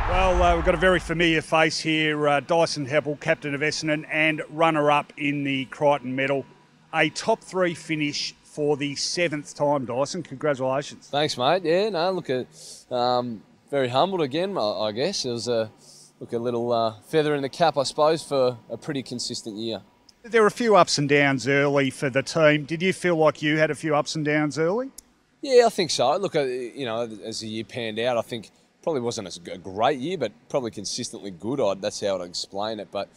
We've got a very familiar face here, Dyson Heppell, captain of Essendon and runner-up in the Crichton Medal. A top three finish for the 7th time, Dyson. Congratulations. Thanks, mate. Yeah, no, look, very humbled again, I guess. It was a little feather in the cap, I suppose, for a pretty consistent year. There were a few ups and downs early for the team. Did you feel like you had a few ups and downs early? Yeah, I think so. Look, as the year panned out, I think probably wasn't a great year, but probably consistently good. That's how I'd explain it. But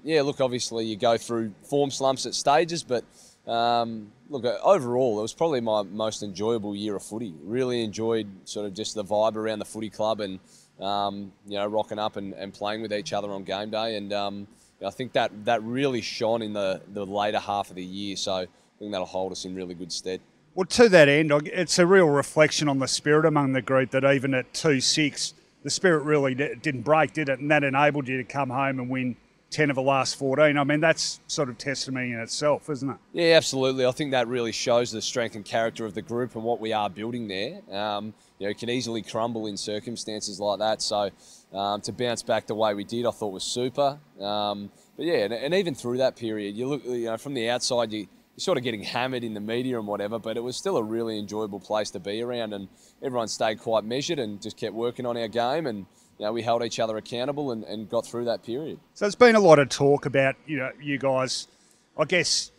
yeah, look, obviously you go through form slumps at stages, but look, overall, it was probably my most enjoyable year of footy. Really enjoyed sort of just the vibe around the footy club and rocking up and playing with each other on game day. And I think that really shone in the later half of the year. So I think that'll hold us in really good stead. Well, to that end, it's a real reflection on the spirit among the group that even at 2-6, the spirit really didn't break, did it? And that enabled you to come home and win 10 of the last 14. I mean, that's sort of testimony in itself, isn't it? Yeah, absolutely. I think that really shows the strength and character of the group and what we are building there. It can easily crumble in circumstances like that. So to bounce back the way we did, I thought was super. But yeah, and even through that period, you look, from the outside, you're sort of getting hammered in the media and whatever, but it was still a really enjoyable place to be around, and everyone stayed quite measured and just kept working on our game, and we held each other accountable and got through that period. So there's been a lot of talk about you guys, I guess,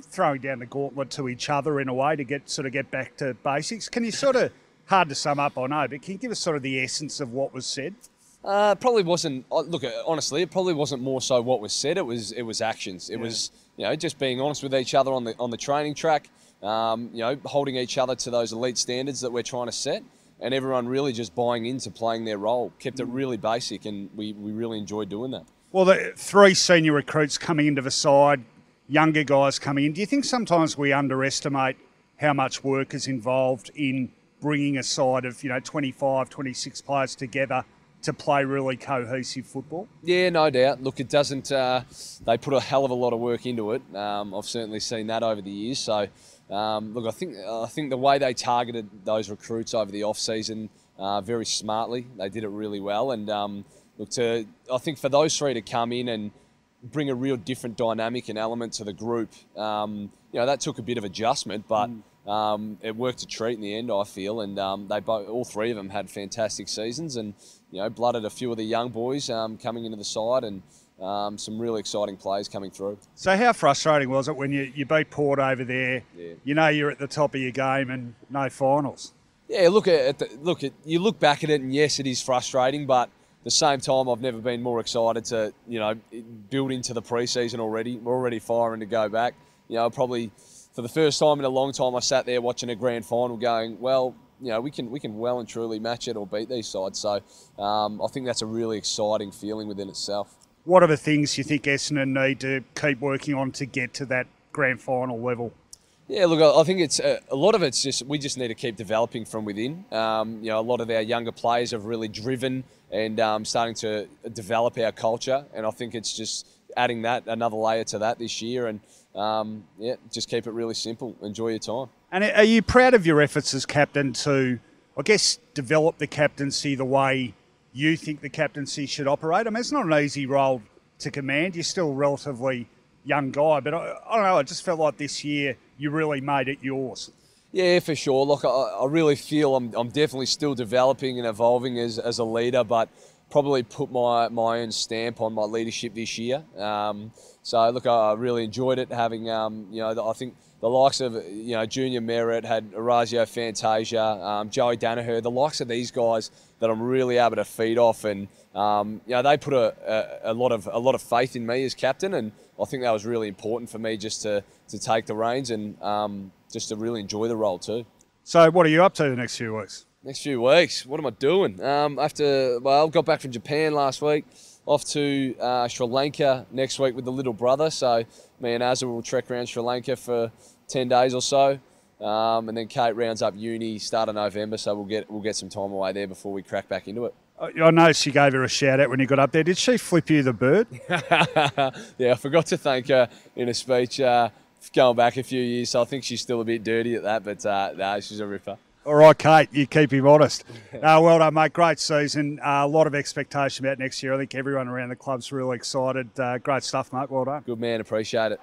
throwing down the gauntlet to each other in a way to get back to basics. Can you sort of, hard to sum up, I know, but can you give us sort of the essence of what was said? Probably wasn't. Look, honestly, it probably wasn't more so what was said. It was actions. It was just being honest with each other on the training track. Holding each other to those elite standards that we're trying to set, and everyone really just buying into playing their role. Kept it really basic, and we really enjoyed doing that. Well, the 3 senior recruits coming into the side, younger guys coming in. Do you think sometimes we underestimate how much work is involved in bringing a side of 25, 26 players together to play really cohesive football? Yeah, no doubt. Look, it doesn't. They put a hell of a lot of work into it. I've certainly seen that over the years. So, look, I think the way they targeted those recruits over the off season very smartly. They did it really well. And I think for those 3 to come in and bring a real different dynamic and element to the group, that took a bit of adjustment, but. It worked a treat in the end, I feel, and all 3 of them had fantastic seasons, and blooded a few of the young boys coming into the side, and some really exciting players coming through. So how frustrating was it when you beat Port over there? Yeah. You're at the top of your game and no finals. Yeah, you look back at it, and yes, it is frustrating, but at the same time, I've never been more excited to build into the pre-season already. We're already firing to go back. Probably. For the first time in a long time, I sat there watching a grand final going, well, we can well and truly match it or beat these sides. So I think that's a really exciting feeling within itself. What are the things you think Essendon need to keep working on to get to that grand final level? Yeah, look, I think it's a lot of it's just we just need to keep developing from within. A lot of our younger players have really driven and starting to develop our culture, and I think it's just adding that another layer to that this year, and just keep it really simple. Enjoy your time. And are you proud of your efforts as captain to, I guess, develop the captaincy the way you think the captaincy should operate? I mean, it's not an easy role to command. You're still a relatively young guy, but I don't know, I just felt like this year you really made it yours. Yeah, for sure. Look, I really feel I'm definitely still developing and evolving as a leader, but probably put my own stamp on my leadership this year. So look, I really enjoyed it. Having I think the likes of Junior Merritt, had Orazio Fantasia, Joey Danaher, the likes of these guys that I'm really able to feed off, and they put a lot of faith in me as captain, and I think that was really important for me just to take the reins and just to really enjoy the role too. So what are you up to the next few weeks? Next few weeks, what am I doing? I got back from Japan last week, off to Sri Lanka next week with the little brother. So me and Azza will trek around Sri Lanka for 10 days or so, and then Kate rounds up uni start of November. So we'll get some time away there before we crack back into it. I noticed she gave her a shout out when you got up there. Did she flip you the bird? Yeah, I forgot to thank her in a speech going back a few years. So I think she's still a bit dirty at that, but no, she's a ripper. All right, Kate, you keep him honest. Well done, mate. Great season. A lot of expectation about next year. I think everyone around the club's really excited. Great stuff, mate. Well done. Good man, appreciate it.